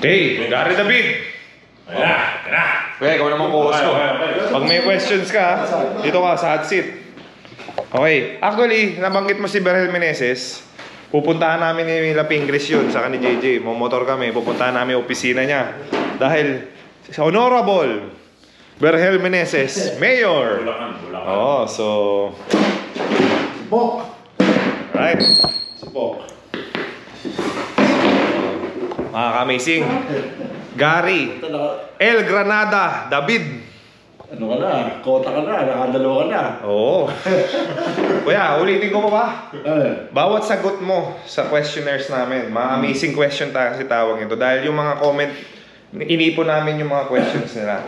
Okay, Gary David. Okay, ikaw naman co-host ko. Pag may questions ka, dito ka sa hot seat. Okay, actually, nabanggit mo si Berhel Meneses. Pupuntahan namin ni Lapingris yun, saka ni JJ. Momotor kami, pupuntahan namin yung opisina niya. Dahil, Honorable Berhel Meneses, Mayor. Oo, so... Bok. Right. Bok. Mga ka-amazing. Gary, El Granada, David. Ano ka na? Kota ka na, nakadalawa ka na. Oo. Kuya, ulitin ko pa ba? Eh. Bawat sagot mo sa questionnaires namin, mga amazing question kasi tawag ito. Dahil yung mga comment, inipon namin yung mga questions nila.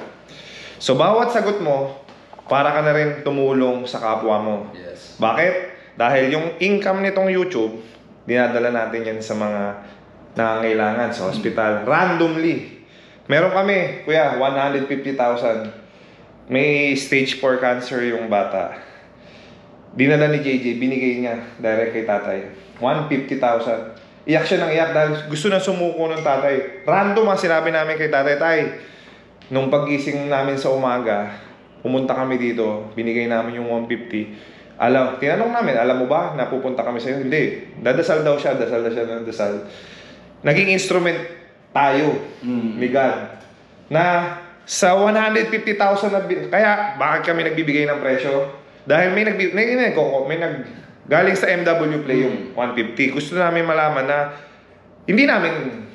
So, bawat sagot mo, para ka na rin tumulong sa kapwa mo. Yes. Bakit? Dahil yung income nitong YouTube, dinadala natin yan sa mga nangangailangan sa hospital. Randomly. Meron kami, kuya, 150,000. May stage 4 cancer yung bata. Dinala ni JJ, binigay niya direct kay tatay. 150,000. Iyak siya ng iyak dahil gusto na sumuko ng tatay. Random sinabi namin kay tatay, tay, nung paggising namin sa umaga, pumunta kami dito, binigay namin yung 150. Tinanong namin, alam mo ba na pupunta kami sa'yo? Hindi. Dadasal daw siya, dasal. Naging instrument tayo ni God na sa 150,000 na kaya bakit kami nagbibigay ng presyo? Dahil galing sa MW Play yung 150. Gusto namin malaman na hindi namin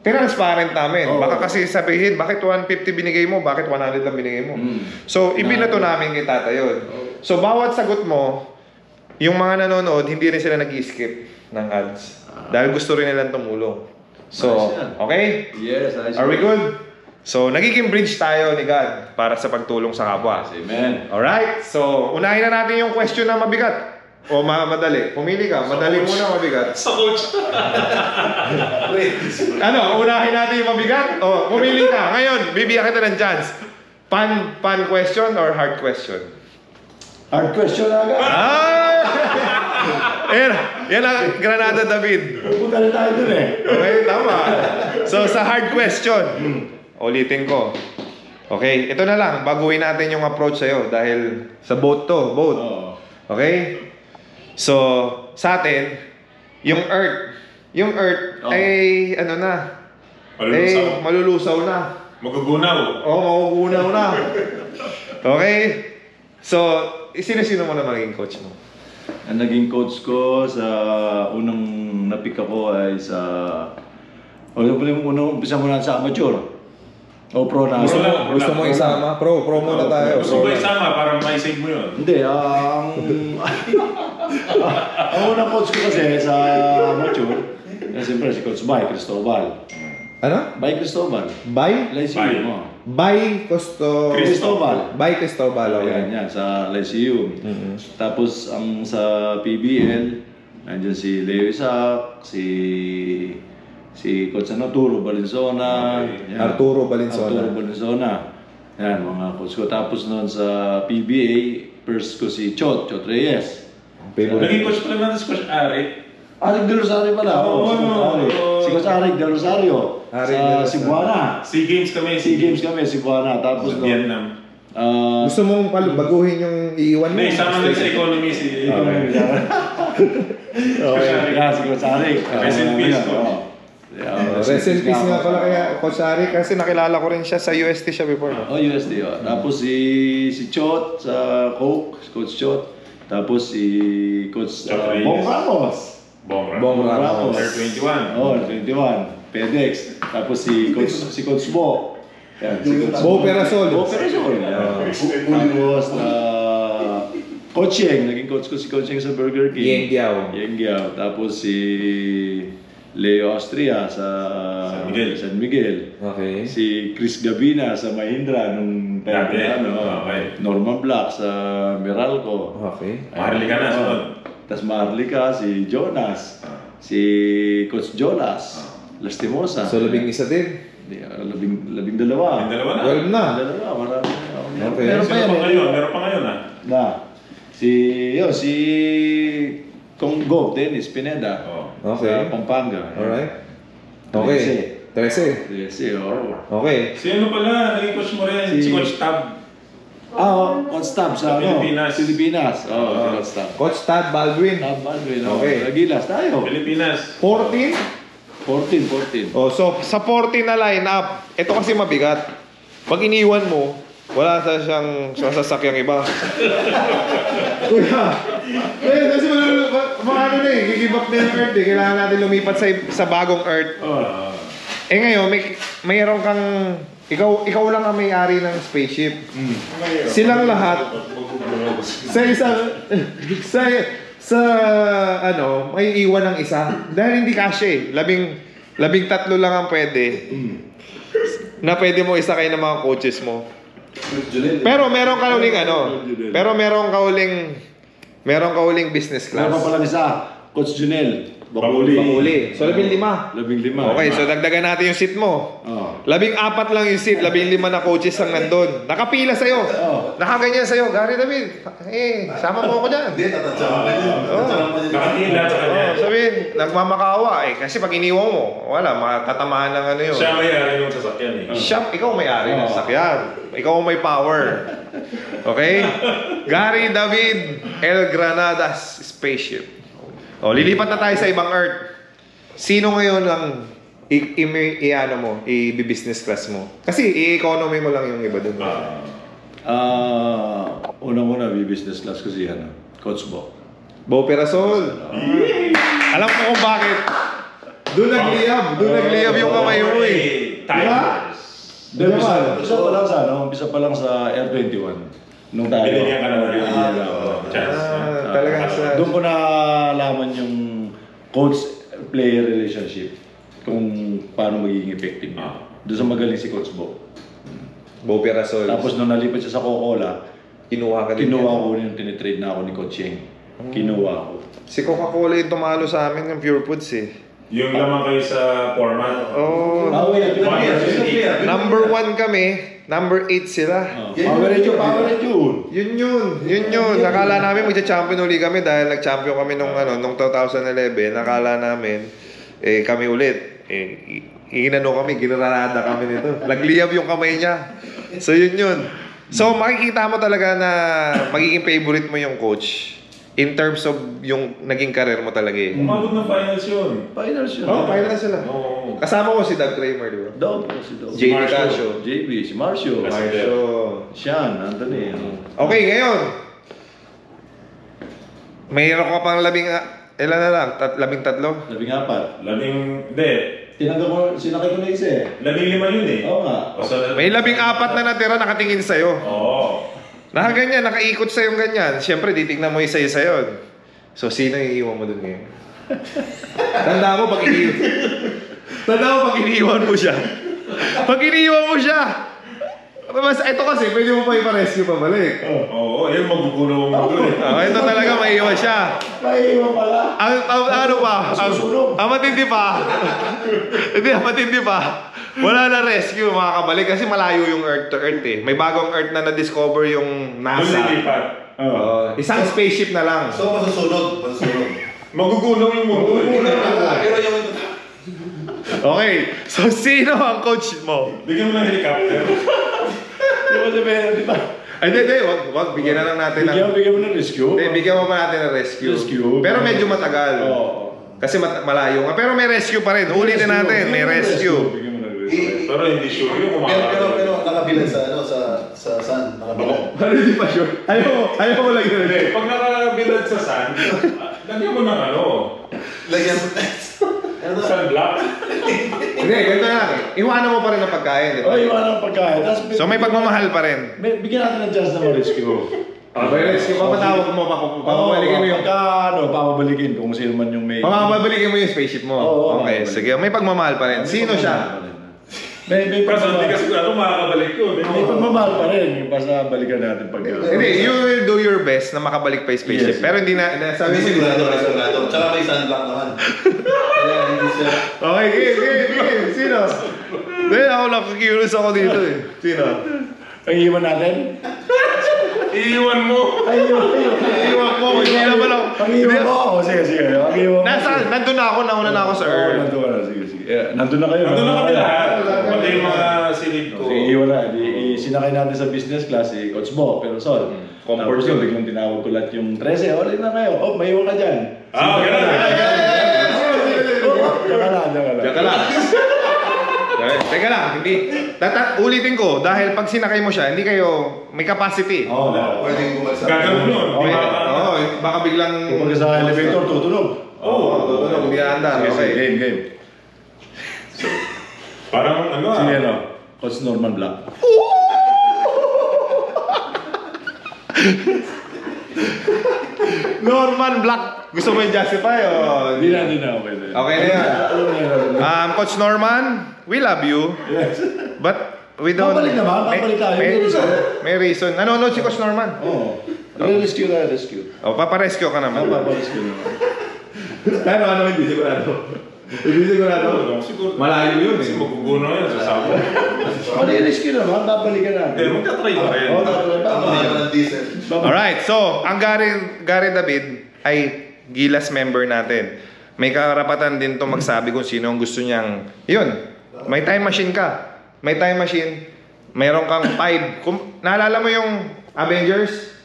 transparent namin. Baka kasi sabihin, bakit 150 binigay mo? Bakit 100 lang binigay mo? So, ibinato namin kay tata yun. So, bawat sagot mo, yung mga nanonood, hindi rin sila nag-skip ng ads. Dahil gusto rin nilang tumulong. So, okay? Yes, are we good? So, nagiging bridge tayo ni God para sa pagtulong sa kapwa. Amen. Alright? So, unahin na natin yung question na mabigat. O madali. Pumili ka. Madali muna, mabigat. Sa coach. Ano? Unahin natin yung mabigat? O, pumili ka. Ngayon, bibigyan kita ng chance. Fun question or hard question? Hard question agad. Yan ang Granada David. Pupunta na tayo dun eh. Okay, tama. So, sa hard question, ulitin ko. Okay, ito na lang. Baguhin natin yung approach sa'yo dahil sa boat to. Boat. Okay? So, sa atin, yung Earth. Yung Earth ay, ano na? Malulusaw na. Magugunaw. Magugunaw na. Okay? So, sino-sino mo na maging coach mo? Ang naging coach ko sa unang na-pick ako ay sa... unang umpisa muna sa amateur. O pro na. Gusto mo isama? Pro muna tayo. Gusto mo isama para ma-save mo yun? Hindi, ang unang coach ko kasi sa amateur, siyempre si Coach Bay Cristobal. Ano? Bay Cristobal. Bay? Lyceum mo. Bay Cristobal. Bay Cristobal. Yan, sa Lyceum. Tapos ang sa PBL, nandiyan si Leo Isaac, si Coach Arturo Valenzuela. Okay. Arturo Valenzuela. Yan, mga coach ko. Tapos noon sa PBA, first ko si Chot Reyes. Naging coach pa naman si Coach Ari. Arik Del Rosario pala. Si Coach Arik Del Rosario. Sa Cebuana. SEA Games kami. Cebuana. Tapos sa Vietnam. Gusto mong baguhin yung iiwan mo? May isama na sa economy si... Si Coach Arik. Rest in peace ko. Rest in peace nga pala kaya Coach Ari kasi nakilala ko rin siya sa UST siya before. UST. Tapos si Chot sa Coke, Coach Chot. Tapos si Coach Bong Ramos. Bong Ramos. Air 21. 21. FedEx. Tapos si Coach Bo. Bo Perasol. Tapos Coach Yeng. Naging coach ko si Coach Yeng sa Burger King. Yeng Giao. Tapos si Leo Austria sa San Miguel. Okay. Si Chris Gabina sa Mahindra nung Norman Black sa Meralco. Okay. Maharlika na sunod. Tapos Maharlika, si Jonas. Si Coach Jonas. Lastimosa. So, labing-isa din? Labing dalawa. 12 na. Marami. Okay. Meron pa ngayon Si Kong Gov, Dennis Pineda. Okay. Sa Pampanga. Alright. Okay. 13. Yes, oo. Okay. Si ano pala, naging coach mo rin, si Coach Tab. Coach Tab sa Pilipinas. Coach Tab. Coach Tad Baldwin. Tab Baldwin. Okay. Nagilas tayo. Pilipinas. 14? 14. Oh, so sa 14 na lineup, ito kasi mabigat. Pag iniwan mo, wala sa siyang sasasakyang iba. Kuya, kasi mga ano na eh, give up na yung Earth eh. Kailangan natin lumipat sa bagong Earth. Eh ngayon, mayroon kang, ikaw lang ang may-ari ng spaceship. Silang lahat, sa ano, may iwan ng isa. Dahil hindi kasya eh. Labing tatlo lang ang pwede. Na pwede mo isakay ng mga coaches mo. Pero meron ka uling ano, meron ka uling business class. Meron pa pala isa, Coach Junel. Bakuli. So 15. 15. Okay, so dagdagan natin yung seat mo. 14 lang yung seat, 15 na coaches ang nandun. Nakapila sa'yo. Nakaganyan sa'yo. Gary David, sama mo ako dyan. Hindi, tatansyahan pa yun. Nakatila sa kanya. Sabihin, nagmamakawa kasi pag iniwan mo, wala, matatamaan ng ano yun. Siya may-ari yung sasakyan eh. Shop, ikaw may-ari ng sakyan. Ikaw may power. Okay? Gary David El Granadas Spaceship. Lilipat na tayo sa ibang Earth. Sino ngayon ang i-business class mo? Kasi i-economy mo lang yung iba dun. Unang-una, business class kasi Coach Bo. Bo Perasol. Alam ko kung bakit. Doon nagliyab yung kamay mo eh. Tigers. Umpisa pa lang sa R21. Nung tayo. Binigyan ka naman yung chance. Talagang sa... Doon ko nalaman yung coach-player relationship. Kung paano magiging effective yun. Doon sa magaling si Coach Bo. Bo Perasol. Tapos nung nalipat siya sa Coca-Cola, kinuha ka din. Kinuha ko yung tinitrade na ako ni Coach Yeng. Kinuha ko. Si Coca-Cola yung tumalo sa amin ng Pure Foods eh. Yung naman kayo sa format. Number 1 kami, number 8 sila. Power yun. Yun. Nakala namin magcha-champion uli kami dahil nag-champion kami nung 2011. Nakala namin kami ulit. Inano kami, ginranada kami nito. Nagliyab yung kamay niya. So yun. So makikita mo talaga na magiging favorite mo yung coach. In terms of yung naging career mo talaga eh. Umabot ng finals yun. Finals yun. Final sila. Kasama ko si Doug Kramer, di ba? Si Doug. JB Casio. JB, si Marcio. Sean, Anthony. Okay, ngayon. Mayroon ka pang ilan na lang? 13? 14. Hindi. Sinakay ko na isa eh. 15 yun eh. Oo nga. May 14 na natira nakatingin sa'yo. Oo. Nakaganyan, nakaikot sa'yo ganyan. Siyempre, titignan mo isa-isa yun. So, sino yung iiwan mo dun ngayon? Tanda mo pag iniiwan mo siya. Pag iniiwan mo siya! Ito kasi, pwede mo pa ipa-rescue pabalik. Oo, yun magugulo mo dun eh. Ito talaga, maiiwan siya. Maiiwan pala. Ano pa? Ang matindi pa. Hindi, ang matindi pa. Wala na rescue, makakabalik kasi malayo yung Earth to Earth eh. May bagong Earth na na-discover yung NASA. Isang spaceship na lang. So, masusunod. Magugulong yung mundo. Pero yung... Okay, so sino ang coach mo? Bigyan mo ng helicopter. Di ba? Ay, hindi, wag. Bigyan na lang natin Bigyan mo ng rescue. Hindi, bigyan mo pa natin ng rescue. Pero medyo matagal. Kasi malayo nga. Pero may rescue pa rin. Ulitin natin, may rescue. Pero hindi sure yung Pero nakabilan sa saan? Nakabilan. Ano hindi pa sure? Ayaw mo lang yun. Pag nakabilad sa sand, lagyan mo ng Lagyan mo. sunblock. Hindi, ganito na lang. Iwanan mo pa rin ang pagkain, di ba? Iwanan ang pagkain. So may pagmamahal pa rin. Bigyan natin ng chance na rescue. May rescue. Papatawag mo, papabalikin mo yung... Papabalikin kung sino man yung may... Papabalikin mo yung spaceship mo. Okay, sige. May pagmamahal pa rin. Sino siya? May Kasi hindi kasi sigurado makakabalik yun. May pagmamahal pa rin. Yung basta balikan natin pag... Hindi, you will do your best na makabalik pa yung spaceship. Pero hindi na... Sabi mo Sigurado. Tsaka may sunblock naman. Kaya hindi siya... Okay, game. Sino? Dahil ako lang curious ako dito eh. Sino? Ang iwan natin? Iiwan mo. Iiwan ko, hindi naman ako. Pag-iwan ko ako. Sige. Pag-iwan ko. Nandun na ako, nauna na ako sa Earth. Nandun ka na. Sige. Nandun na kayo. Nandun na kami lahat. Pati yung mga silid ko. Sige, iwan na. Sinakay natin sa business class si Coach Bo, pero Sol. Comfort Tapos zone. biglang tinawag ko lahat yung 13. Ulit na kayo. Oh, may iwan ka dyan. Ganun. Diyan ka lang. Teka lang, hindi. Ulitin ko, dahil pag sinakay mo siya, hindi kayo may capacity. Oo. Pwedeng bumagsak. Gagawin nun. Oo, baka biglang... Kung sa elevator, tutunog. Tutulog, hindi aandar. Sige, Okay. game. Parang ano Sige, ano? Coach Norman Black. Norman Black. Gusto mo yung justify o? Hindi na. Okay na yan. Coach Norman, we love you. Yes. But we don't... Papalit naman, papalit tayo. May reason. Nanonood si Coach Norman. Oo. Rescue na, rescue. O, paparescue ka naman. Paparescue naman. Pero ano, hindi sigurado. Hindi sigurado. Siguro. Malayo yun Kasi maguguno yan sa sabo. Rescue naman, babalikan natin. Magta-try pa rin. Oo, Ang mahal ng diesel. Alright, so, ang Gary David ay Gilas member natin. May karapatan din to magsabi kung sino ang gusto niyang... Yun, may time machine ka. May time machine, mayroon kang 5. Naalala mo yung Avengers?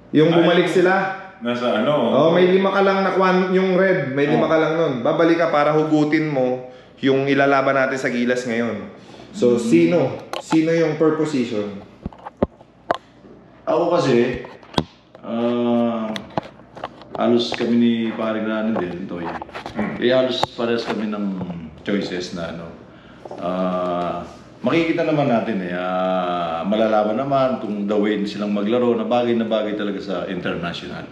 Yung bumalik sila? Nasa ano? Oh, may 5 ka lang na yung red, may 5 ka lang nun. Babalik ka para hugutin mo yung ilalaban natin sa Gilas ngayon. So, sino yung per position? Ako kasi, halos kami ni paring nanin din, Toy. Halos parehas kami ng choices na ano. Makikita naman natin malalaman naman kung the way silang maglaro na bagay talaga sa international.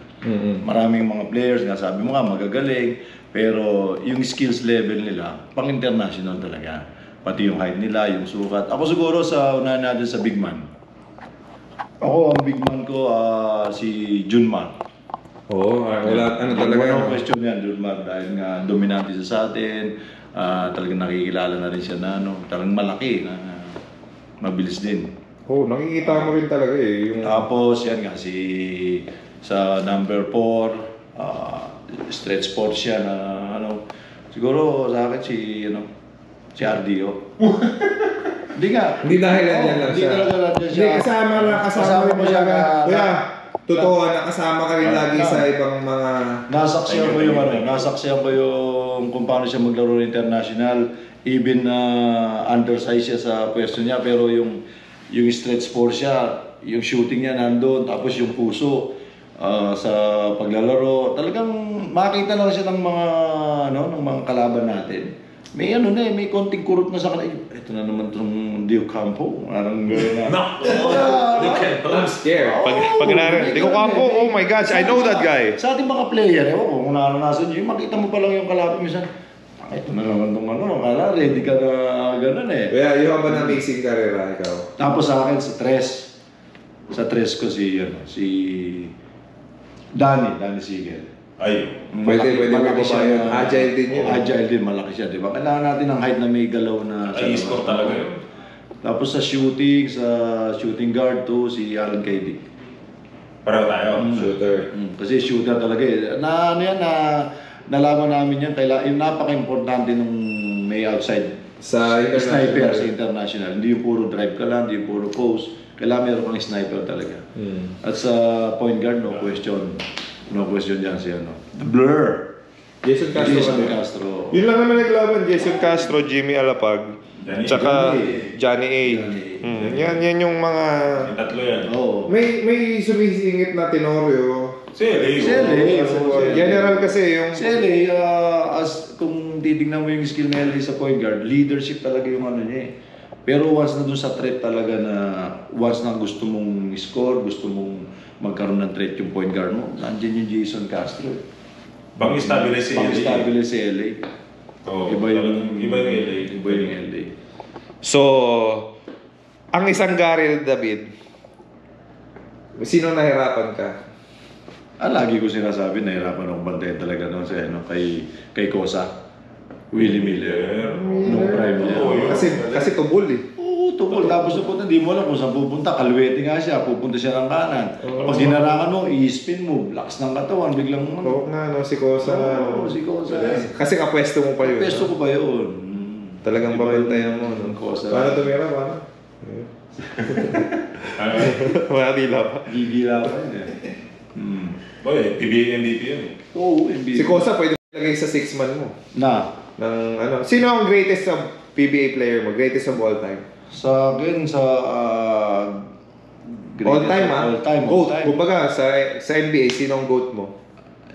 Maraming mga players, nga sabi mo nga, magagaling, pero yung skills level nila, pang international talaga. Pati yung height nila, yung sukat. Ako siguro sa unahan natin sa big man. Ako, ang big man ko, si Junmar. Oo, ano talaga Walang question yan, Junmar, dahil nga dominante siya sa atin. Talagang nakikilala na rin siya na talagang malaki, na mabilis din. Oh, nakikita mo rin talaga eh. Yung... Tapos yan nga, sa number 4, stretch force siya na siguro sa akin si RDO. Hindi nga. Hindi dahil yan lang Hindi siya. talaga lang siya. Hindi, kasama mo siya na... Kuya, totoo, nakasama ka rin lagi sa ibang mga... Nasaksiyan ko yung kung paano siya maglaro ng international. Even undersize siya sa pwesto niya, pero yung stretch force siya, yung shooting niya nandun, tapos yung puso sa paglalaro. Talagang makita lang siya ng mga kalaban natin. May may konting kurot na sa kanila. Ito na naman itong Dio Campo. Parang gano'n na. I'm scared. Pag narin, Dio Campo, oh my gosh, I know that guy. Sa ating mga player, ewan ko kung naranasan nyo, makita mo pa lang yung kalaban minsan. Ito na naman itong akala, ready ka na gano'n eh. Kaya, yung ba na mixing karera, ikaw? Tapos sa akin, sa tres ko si Danny Sigel. Ay. Pwede malaki mo siya. yun. Agile din yun. Agile din, malaki siya, di ba? Kailangan natin ng height na may galaw na... Ay, score talaga yun. Tapos sa shooting guard to, si Alan Kaydick. Pareho tayo. Shooter. Kasi shooter talaga eh. Nalaman namin yan, yung napaka-importante nung may outside Sa sniper sa international. Hindi yung puro drive ka lang, hindi yung puro post. Kailangan meron kang sniper talaga. At sa point guard, no question dyan si The Blur. Jason Castro. Yun lang naman naglaban. Jason Castro, Jimmy Alapag, tsaka Johnny A. Yan yung mga... Yung tatlo yan. Oo. May sumisingit na Tenorio. Si LA. General kasi yung... Si LA, as kung titignan mo yung skill ni LA sa point guard, leadership talaga yung niya eh. Pero once na dun sa threat talaga na, once na gusto mong score, gusto mong magkaroon ng threat yung point guard mo, nandiyan yung Jason Castro. Pang-stabilize si LA. Pang-stabilize si LA. Oo. Iba yung LA. Iba yung LA. So, ang isang Gary David, sino nahirapan ka? Lagi ko sinasabi, nahirapan akong bantayan talaga noon sa kay Kosa. Willie Miller. Nung prime niya. Oo, yun. Kasi tubol eh. Oo, tutupol. Tapos pupunta, hindi mo alam kung saan pupunta. Kalwete nga siya, pupunta siya ng kanan. Pag dinarangan mo, i-spin mo, lakas ng katawan, biglang Oo nga, no, si Kosa. Oo, si Kosa. Kasi kapwesto mo pa yun. Pesto ko pa yun. Talagang babentayan mo. No? Kosa. Paano tumira? Paano? Wala dila pa. Gigila pa yun eh. Boy, PBA MVP yun eh. Oo, NBA. Si Kosa pwede lagay sa 6-man mo. Ng, ano, sino ang greatest sa PBA player mo? Greatest of all time? Sa akin, sa... All time, ha? All time. GOAT. Kumbaga, sa NBA, sino ang GOAT mo?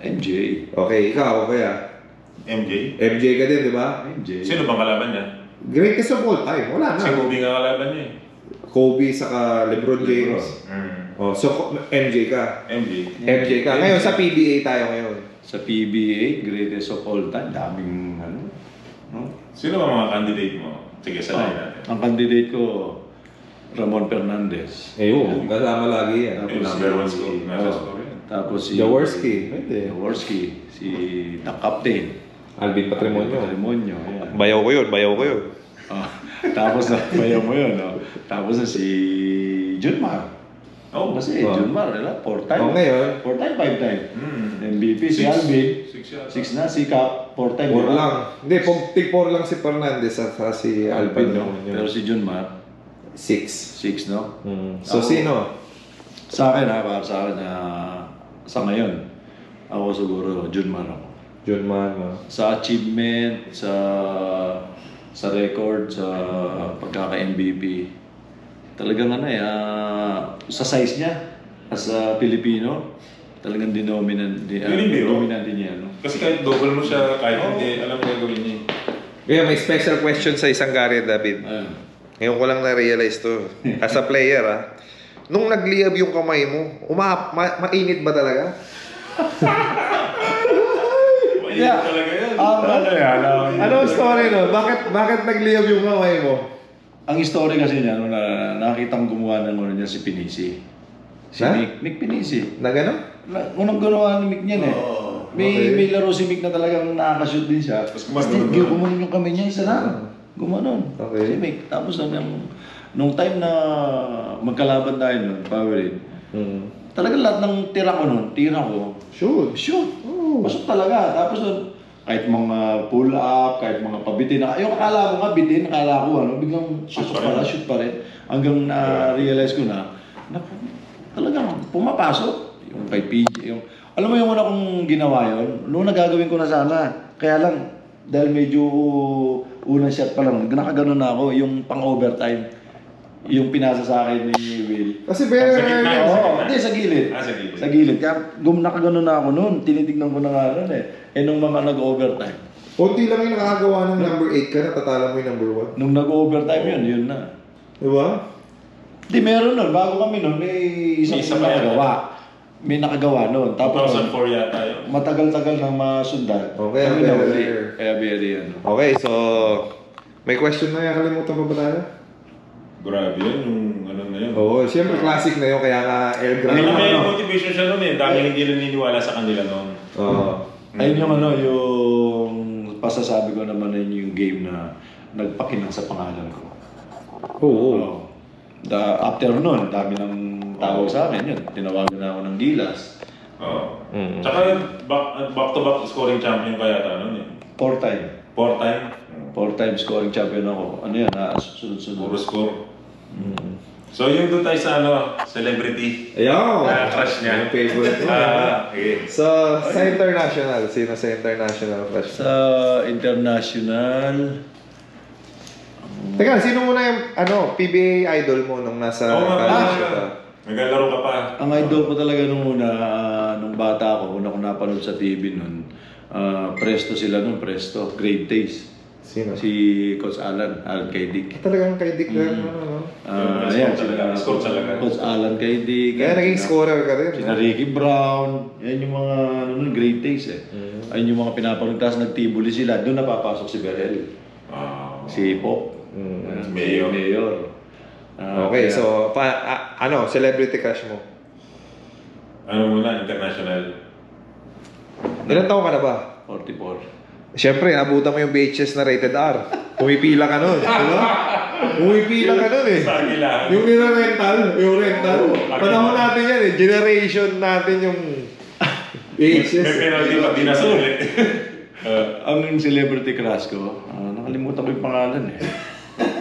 MJ. Okay, ikaw, kaya? MJ? MJ ka din, di ba? MJ. Sino bang kalaban niya? Greatest of all time. Wala na. Si Kobe nga kalaban niya eh. Kobe, saka LeBron James. Oh, so, MJ ka. MJ ka. Ngayon, sa PBA tayo ngayon. Sa PBA, greatest of all time. Daming ano. No? Sino ba mga candidate mo? Sige, salahin natin. Ang candidate ko, Ramon Fernandez. Ayun, kasama lagi yan. Yung number one score. Nasa score yan. Tapos si... Jaworski. Pwede. Jaworski. Si The Captain. Alvin Patrimonio. Patrimonio. Ayan. Bayaw ko yun. Tapos na, bayaw mo yun. No? Tapos na si Junmar. Oh, Kasi Junmar, 4 time. Ngayon. 4 time, 5 time. MVP, si Alvin. 6 na, si Cap, 4 time. 4 lang. Hindi, tig-4 lang si Fernandez at si Alvin. no? Pero si Junmar, 6. 6, no? So, sino? Sa akin para sa akin sa ngayon, ako siguro Junmar ako. Junmar, no? Sa achievement, sa record, sa pagkaka-MVP, talagang sa size niya, as a Pilipino, talagang dominant din niya. No? Kasi kahit double mo siya, kahit hindi, alam mo gagawin niya. Kaya may special question sa isang Gary, David. Ngayon ko lang na-realize to. As a player, nung nagliyab yung kamay mo, mainit ba talaga? Mainit talaga yan. Ano ang story no? Bakit nagliyab yung kamay mo? Ang story kasi niya, nung nakita kong gumawa ng ano niya si Pinisi. Si Ha? Mick Pinisi. Na gano'n? Unang ginawa ni Mick niyan eh. May laro si Mick na talagang nakakashoot din siya. Tapos gumanon yung kamay niya, isa lang. Gumanon. Okay. Si Mick. Tapos nung time na magkalaban tayo nun, Powerade, talagang lahat ng tira ko, Shoot. shoot. Pasok talaga. Tapos nun, kahit mga pull up, kahit mga pabitin. Yung akala ko nga bitin, akala ko biglang shoot pa rin. Hanggang na-realize ko na talagang pumapasok. Yung kay PJ, alam mo yung una kong ginawa yun, noong nagagawin ko na sana. Kaya lang, dahil medyo unang shot pa lang, nakaganon na ako, yung pang-overtime. Yung pinasa sa akin ni Will. Kasi Sa gitna. Hindi, sa gilid. Sa gilid. Sa gilid. Kaya nakaganon na ako noon, tinitignan ko na nga nun eh. Nung mga nag-overtime. Kunti lang yung nakakagawa ng number 8 ka, natatala mo yung number 1. Nung nag-overtime yun na. Diba? Di meron nun, bago kami nun, may May isa isang pa yan. nakagawa. May nakagawa nun. Tapos 2004 yata yun. matagal-tagal nang masundan. Okay, Kami okay, na uli. okay. Kaya very Okay, so may question na yan, kalimutan pa ba tayo? Grabe yun, yung ano na yun. Oo, siyempre classic na yun, kaya nga El Hindi Grande. may motivation siya nun eh. Dami hindi naniniwala sa kanila nun. Oo. Ayun yung yung pasasabi ko naman yun yung game na nagpakinang sa pangalan ko. Oo. After nun, dami ng tawag sa akin yun. Tinawagan na ako ng Gilas. Oo. Tsaka back-to-back scoring champion ka yata nun eh. 4 time. 4 time. 4 time scoring champion ako. Ano yan, sunod-sunod. Puro score. So yung doon tayo sa celebrity. Ayaw! Crush niya. Yung favorite mo. Okay. So, sa international, sino sa international crush? Sa international, Teka, sino muna yung PBA idol mo nung nasa Oo nga college pala. ka? Naglalaro ka pa. ang idol ko talaga nung una, nung bata ako, una ko napanood sa TV nun, Presto sila nun, Presto, Great Days. Sino? Si Coach Alan Kaydik. Talagang kay Dick na, Ayan, Score talaga. Coach Alan Kaydik. Kaya naging scorer ka rin. Sina Ricky Brown. Yan yung mga Great Days eh. Ayun yung mga pinapanood. Tapos nagtibuli sila. Doon napapasok si Berel. Si Pop. Mayor. Mayor. Okay, so, celebrity crush mo? Ano muna, international. Ilan taon ka na ba? 44. Siyempre, nabutan mo yung VHS na rated R. Pumipila ka nun. Diba? Umipila ka nun eh. Sa akin Yung yung rental. Panahon natin yan eh. Generation natin yung May ages. penalty pag di nasa ulit. Ang celebrity crush ko, nakalimutan ko yung pangalan eh.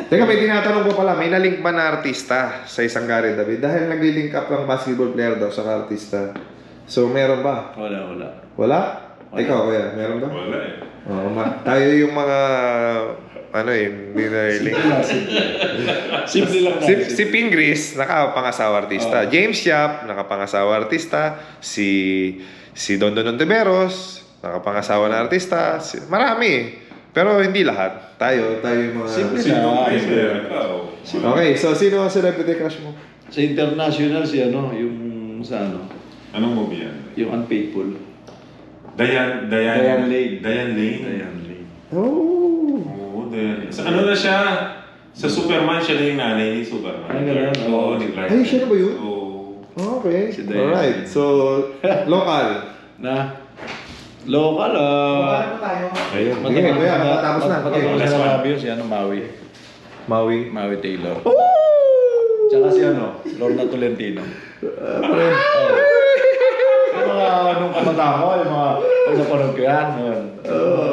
Teka, may tinatanong ko pala, may nalink ba na artista sa isang Gary David? Dahil nagli-link up lang basketball player daw sa artista. So, meron ba? Wala. Wala? Ikaw, kuya, meron ba? Wala eh. Oo, tayo yung mga, hindi na link. Simple lang Si Pingris, nakapangasawa artista. James Yap, nakapangasawa artista. Si Don Ontiveros, nakapangasawa na artista. Marami. Pero hindi lahat. Tayo yung mga... Simple Sino lang. player? Ikaw. Okay, so sino ang celebrity crush mo? Sa international yung sa Anong movie yan? yung Unfaithful. Diane Lane. Diane Lane? Diane Lane. Oh! Oo, Diane. Sa ano na siya? Sa Superman, siya na yung nanay ni Superman. Ay, ganun? Oo, ni Clark. Ay, siya na ba yun? Oo. Okay. Si Diane. Alright. So, local. Local, Ayun. Sige, kuya, matapos na. Okay. Last one. Si Maui. Maui. Maui Taylor. Tsaka si Lorna Tolentino. Yung mga nung kabataan ko, yung mga pagsapanod ko yan.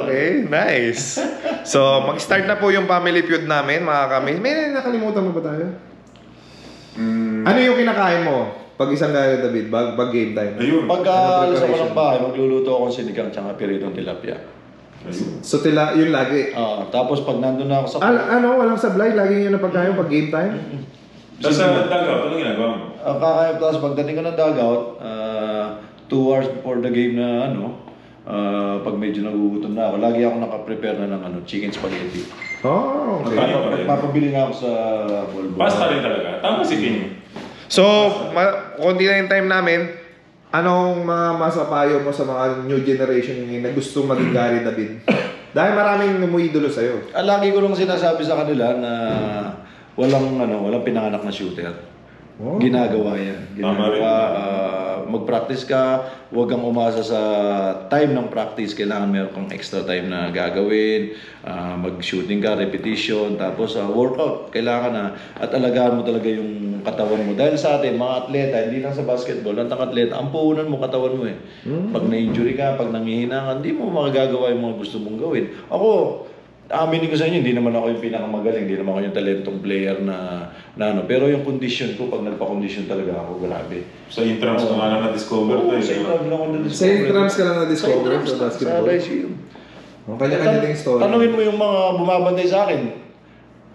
Okay, nice. So, mag-start na po yung family feud namin, mga kami. May nakalimutan mo ba tayo? Ano yung kinakain mo pag isang Gary David, bag game time? Ayun. Pagka alas ako ng bahay, magluluto akong sinigang tsaka piritong tilapia. Ayun. So, yun lagi. Tapos pag nandun na ako sa Walang sablay, lagi yun na pagkain pag game time? Tapos sa dugout, anong ginagawa mo? kakayap, tapos pagdating ko ng dugout, 2 hours before the game na pag medyo nagugutom na ako, lagi ako nakaprepare na ng chicken spaghetti. Oh, okay. Papabili na ako sa Volvo. Pasta rin talaga. Tama si Ping. So, konti na yung time namin. Anong mga masapayo mo sa mga new generation ngayon na gusto maging Gary David? Dahil maraming umuidolo sa'yo. Lagi ko lang sinasabi sa kanila na walang pinanganak na shooter. Oh. Ginagawa yan. Tama rin. Mag-practice ka, huwag kang umasa sa time ng practice. Kailangan meron kang extra time na gagawin. Mag-shooting ka, repetition, tapos workout. Kailangan na. At alagaan mo talaga yung katawan mo. Dahil sa atin, mga atleta, hindi lang sa basketball, ang atleta, ang puhunan mo katawan mo eh. Pag na-injury ka, pag nangihina ka, hindi mo magagawa yung mga gusto mong gawin. Ako, aminin ko sa inyo, hindi naman ako yung pinakamagaling, hindi naman ako yung talentong player na pero yung condition ko, pag nagpa-condition talaga ako, grabe. Sa intrams ko nga lang na-discover to. Sa intrams lang ako na-discover. Sa intrams ka lang na-discover sa basketball? Sa Lyceum. Kanya-kanya din story. Tanungin mo yung mga bumabantay sa akin.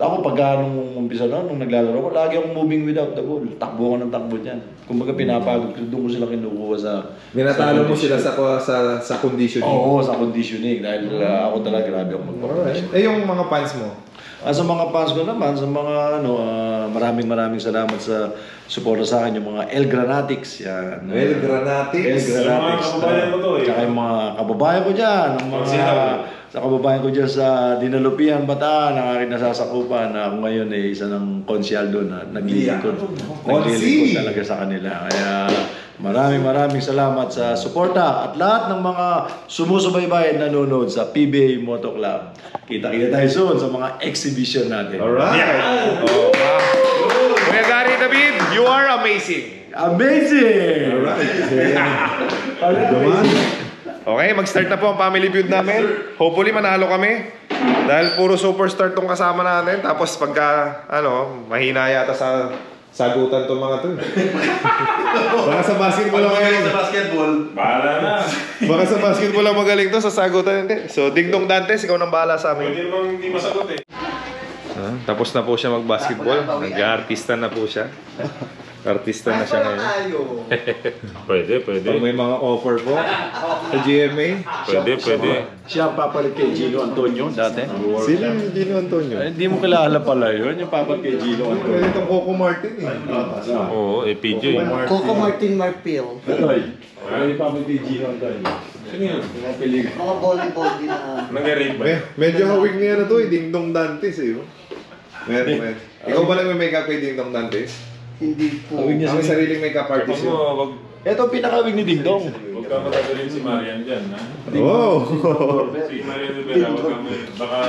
Ako, nung umpisa nung naglalaro ko, lagi akong moving without the ball. Takbo ko ng takbo dyan. Kumbaga pinapagod ko, doon ko sila kinukuha sa... Minatalo mo sila sa conditioning? Oo, sa conditioning. Dahil ako talaga grabe ako magpa-condition. Alright. Yung mga fans mo? Sa mga fans ko naman, sa mga maraming salamat sa suporta sa akin, yung mga El Granatics. Yan. El Granatics? El Granatics. Yung mga kababayan ko to eh. Tsaka yung mga kababayan ko dyan. Sa kababayan ko dyan sa Dinalupian, Bataan, ang aking nasasakupan na ako ngayon ay isa ng konsyal doon na naglilingkod. Naglilingkod talaga sa kanila. Kaya maraming salamat sa suporta at lahat ng mga sumusubaybay at nanonood sa PBA Moto Club. Kita-kita tayo soon sa mga exhibition natin. Alright. Yeah. Oh, wow. Kuya Gary David, you are amazing. Amazing! Alright. Okay, mag-start na po ang family feud namin. Hopefully manalo kami. Dahil puro superstar tong kasama natin. Tapos pagka, mahina yata sa sagutan tong mga to. Baka sa basketball lang magaling. Sa basketball. Bahala na. Baka sa basketball lang magaling to, sa sagutan hindi. So, Ding Dong Dantes, ikaw nang bahala sa amin. Pwede namang hindi masagot eh. Tapos na po siya mag-basketball. Nag-artista na po siya. Artista na siya ngayon. Pwede. Pag may mga offer po sa GMA. Pwede. Siya ang papalit kay Gino Antonio dati. Sino yung Gino Antonio? Hindi mo kilala pala yun, yung papalit kay Gino Antonio. Pwede itong Coco Martin eh. Oo, PJ. Coco Martin Marpil. Ano yung papalit kay Gino Antonio? Sino yun? Mga pelikula. Mga volleyball din na... Nag-rape ba? Medyo hawig niya na to eh. Ding Dong Dantes eh. Meron. Ikaw ba lang may makeup kay Ding Dong Dantes? Hindi po. Hawig niya Ang sarili makeup artist yun. Wag Ito ang pinakawig ni Ding Dong. ka matagaling si Marian dyan, ha? Oh! Si Marian Rivera, wag ka baka